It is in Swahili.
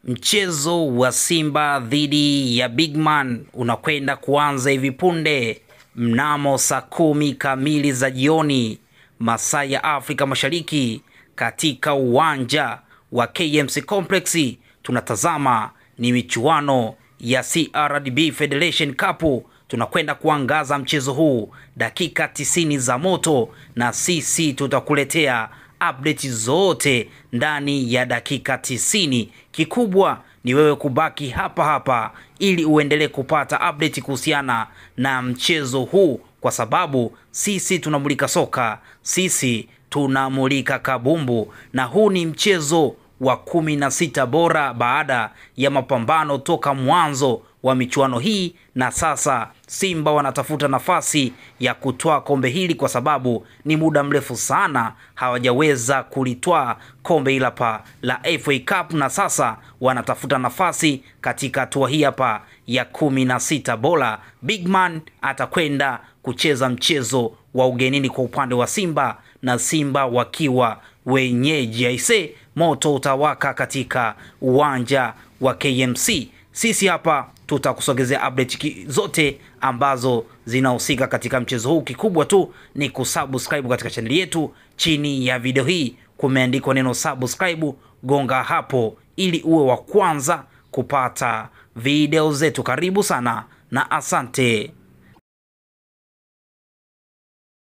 Mchezo wa Simba dhidi ya Bigman unakwenda kuanza hivi punde mnamo saa 10 kamili za jioni masaa ya Afrika Mashariki katika uwanja wa KMC Complex. Tunatazama ni michuano ya CRDB Federation Cup. Tunakwenda kuangaza mchezo huu dakika 90 za moto, na sisi tutakuletea update zote ndani ya dakika 90. Kikubwa ni wewe kubaki hapa hapa ili uendelee kupata update kuhusiana na mchezo huu, kwa sababu sisi tunamulika soka, sisi tunamulika kabumbu, na huu ni mchezo wa 16 bora baada ya mapambano toka mwanzo wa michuano hii, na sasa Simba wanatafuta nafasi ya kutoa kombe hili, kwa sababu ni muda mrefu sana hawajaweza kulitoa kombe hili hapa la FA Cup, na sasa wanatafuta nafasi katika hatua hii hapa ya 16 bora. Bigman atakwenda kucheza mchezo wa ugenini kwa upande wa Simba, na Simba wakiwa wenyeji. Aise, moto utawaka katika uwanja wa KMC. Sisi hapa tutakusogezea update zote ambazo zinahusika katika mchezo huu. Kikubwa tu ni kusubscribe katika channel yetu. Chini ya video hii kumeandikwa neno subscribe, gonga hapo ili uwe wa kwanza kupata video zetu. Karibu sana na asante.